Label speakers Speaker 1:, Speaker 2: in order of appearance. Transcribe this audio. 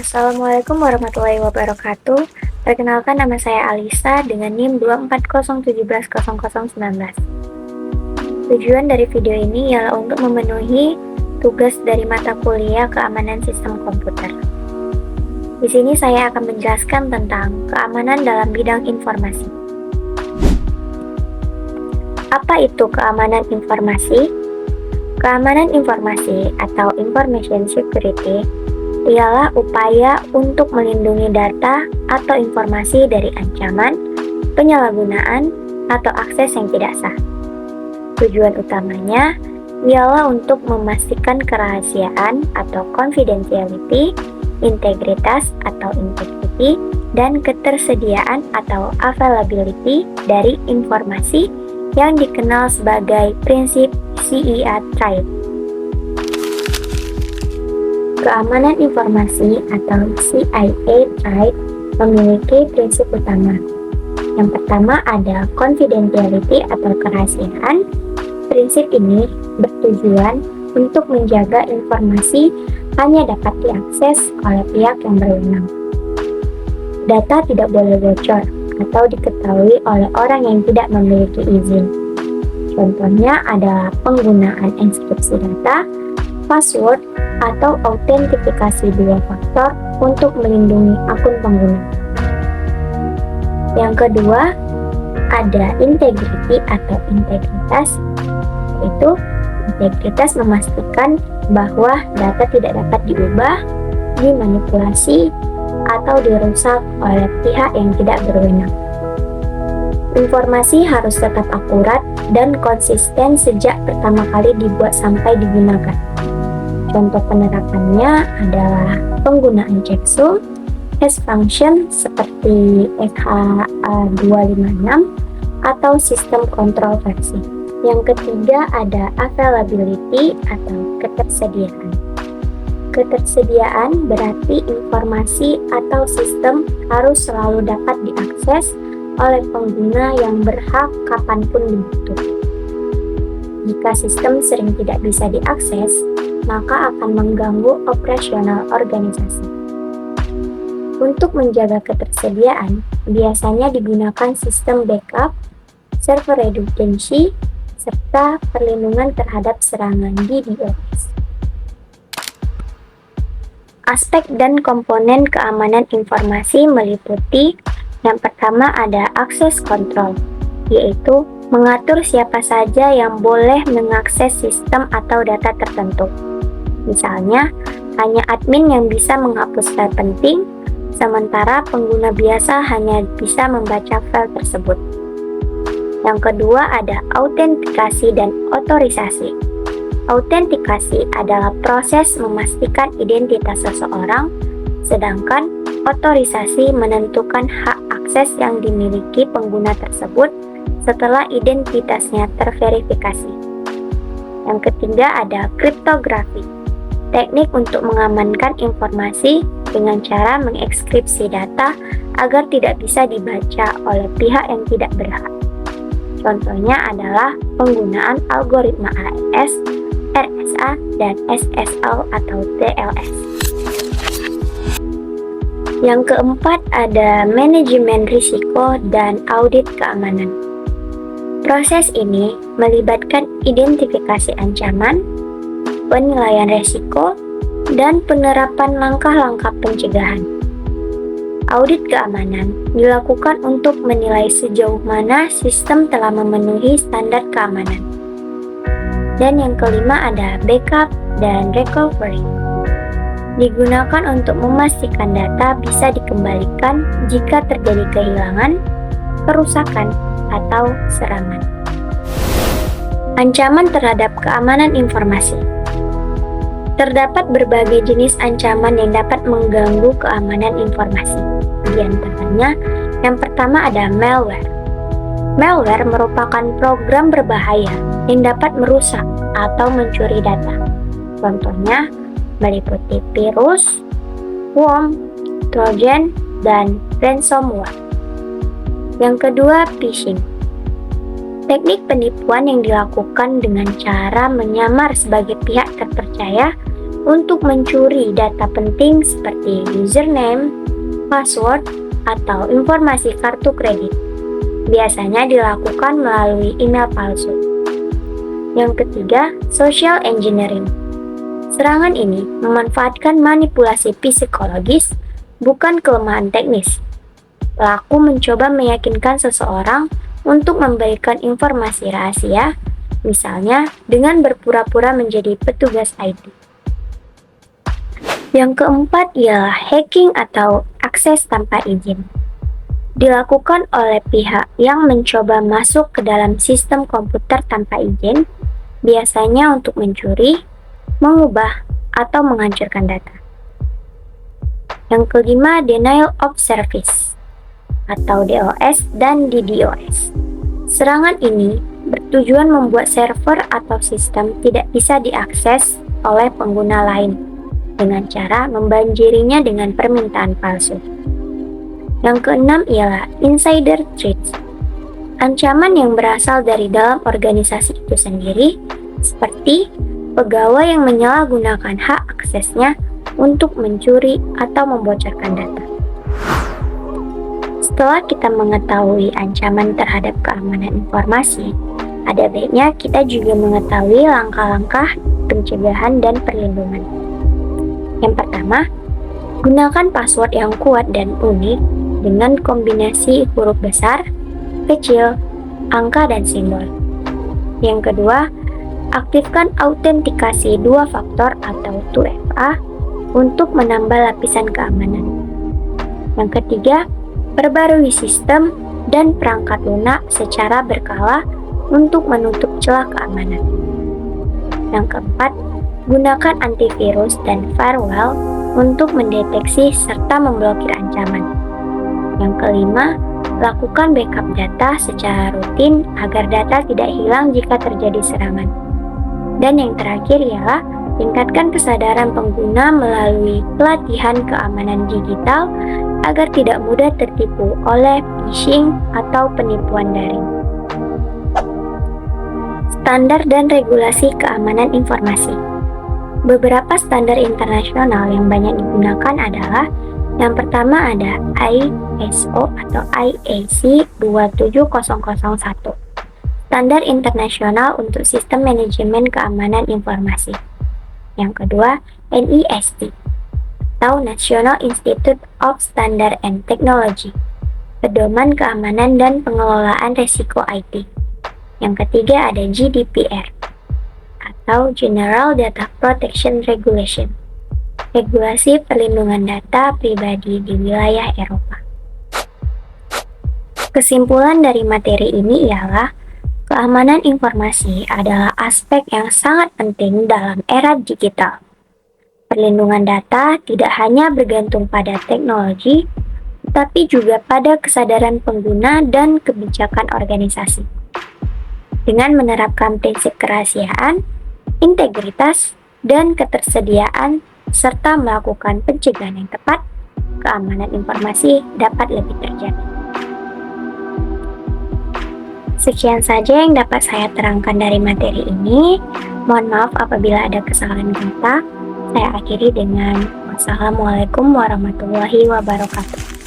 Speaker 1: Assalamualaikum warahmatullahi wabarakatuh. Perkenalkan, nama saya Alisa dengan NIM 240170019. Tujuan dari video ini ialah untuk memenuhi tugas dari mata kuliah keamanan sistem komputer. Di sini saya akan menjelaskan tentang keamanan dalam bidang informasi. Apa itu keamanan informasi? Keamanan informasi atau information security ialah upaya untuk melindungi data atau informasi dari ancaman, penyalahgunaan, atau akses yang tidak sah. Tujuan utamanya ialah untuk memastikan kerahasiaan atau confidentiality, integritas atau integrity, dan ketersediaan atau availability dari informasi yang dikenal sebagai prinsip CIA Triad. Keamanan informasi atau CIA Triad memiliki prinsip utama. Yang pertama ada confidentiality atau kerahasiaan. Prinsip ini bertujuan untuk menjaga informasi hanya dapat diakses oleh pihak yang berwenang. Data tidak boleh bocor atau diketahui oleh orang yang tidak memiliki izin. Contohnya adalah penggunaan enkripsi data, password, atau autentifikasi dua faktor untuk melindungi akun pengguna. Yang kedua, ada integrity atau integritas, yaitu integritas memastikan bahwa data tidak dapat diubah, dimanipulasi, atau dirusak oleh pihak yang tidak berwenang. Informasi harus tetap akurat dan konsisten sejak pertama kali dibuat sampai digunakan. Contoh penerapannya adalah penggunaan checksum, hash function seperti SHA-256, atau sistem kontrol versi. Yang ketiga ada availability atau ketersediaan. Ketersediaan berarti informasi atau sistem harus selalu dapat diakses oleh pengguna yang berhak kapanpun dibutuh. Jika sistem sering tidak bisa diakses, maka akan mengganggu operasional organisasi. Untuk menjaga ketersediaan, biasanya digunakan sistem backup, server redundancy, serta perlindungan terhadap serangan DDoS. Aspek dan komponen keamanan informasi meliputi yang pertama ada akses kontrol, yaitu mengatur siapa saja yang boleh mengakses sistem atau data tertentu. Misalnya, hanya admin yang bisa menghapus file penting, sementara pengguna biasa hanya bisa membaca file tersebut. Yang kedua ada autentikasi dan otorisasi. Autentikasi adalah proses memastikan identitas seseorang, sedangkan otorisasi menentukan hak akses yang dimiliki pengguna tersebut setelah identitasnya terverifikasi. Yang ketiga ada kriptografi, teknik untuk mengamankan informasi dengan cara mengekskripsi data agar tidak bisa dibaca oleh pihak yang tidak berhak. Contohnya adalah penggunaan algoritma AES, RSA, dan SSL atau TLS. Yang keempat ada manajemen risiko dan audit keamanan. Proses ini melibatkan identifikasi ancaman, penilaian risiko, dan penerapan langkah-langkah pencegahan. Audit keamanan dilakukan untuk menilai sejauh mana sistem telah memenuhi standar keamanan. Dan yang kelima ada backup dan recovery. Digunakan untuk memastikan data bisa dikembalikan jika terjadi kehilangan, kerusakan, atau serangan. Ancaman terhadap keamanan informasi. Terdapat berbagai jenis ancaman yang dapat mengganggu keamanan informasi. Di antaranya, yang pertama ada malware. Malware merupakan program berbahaya yang dapat merusak atau mencuri data. Contohnya meliputi virus, worm, trojan, dan ransomware. Yang kedua, phishing. Teknik penipuan yang dilakukan dengan cara menyamar sebagai pihak terpercaya untuk mencuri data penting seperti username, password, atau informasi kartu kredit. Biasanya dilakukan melalui email palsu. Yang ketiga, social engineering. Serangan ini memanfaatkan manipulasi psikologis, bukan kelemahan teknis. Pelaku mencoba meyakinkan seseorang untuk memberikan informasi rahasia, misalnya dengan berpura-pura menjadi petugas IT. Yang keempat ialah hacking atau akses tanpa izin. Dilakukan oleh pihak yang mencoba masuk ke dalam sistem komputer tanpa izin, biasanya untuk mencuri, mengubah, atau menghancurkan data. Yang kelima, denial of service atau DOS dan DDoS. Serangan ini bertujuan membuat server atau sistem tidak bisa diakses oleh pengguna lain dengan cara membanjirinya dengan permintaan palsu. Yang keenam ialah insider threats. Ancaman yang berasal dari dalam organisasi itu sendiri, seperti pegawai yang menyalahgunakan hak aksesnya untuk mencuri atau membocorkan data. Setelah kita mengetahui ancaman terhadap keamanan informasi, ada baiknya kita juga mengetahui langkah-langkah pencegahan dan perlindungan. Yang pertama, gunakan password yang kuat dan unik dengan kombinasi huruf besar, kecil, angka, dan simbol. Yang kedua, aktifkan autentikasi 2 faktor atau 2FA untuk menambah lapisan keamanan. Yang ketiga, perbarui sistem dan perangkat lunak secara berkala untuk menutup celah keamanan. Yang keempat, gunakan antivirus dan firewall untuk mendeteksi serta memblokir ancaman. Yang kelima, lakukan backup data secara rutin agar data tidak hilang jika terjadi serangan. Dan yang terakhir ialah tingkatkan kesadaran pengguna melalui pelatihan keamanan digital agar tidak mudah tertipu oleh phishing atau penipuan daring. Standar dan regulasi keamanan informasi. Beberapa standar internasional yang banyak digunakan adalah yang pertama ada ISO atau IEC 27001, Standar Internasional untuk Sistem Manajemen Keamanan Informasi. Yang kedua, NIST atau National Institute of Standard and Technology, Pedoman Keamanan dan Pengelolaan Risiko IT. Yang ketiga ada GDPR atau General Data Protection Regulation, regulasi perlindungan data pribadi di wilayah Eropa. Kesimpulan dari materi ini ialah keamanan informasi adalah aspek yang sangat penting dalam era digital. Perlindungan data tidak hanya bergantung pada teknologi, tapi juga pada kesadaran pengguna dan kebijakan organisasi. Dengan menerapkan prinsip kerahasiaan, integritas, dan ketersediaan, serta melakukan pencegahan yang tepat, keamanan informasi dapat lebih terjamin. Sekian saja yang dapat saya terangkan dari materi ini. Mohon maaf apabila ada kesalahan kata. Saya akhiri dengan wassalamualaikum warahmatullahi wabarakatuh.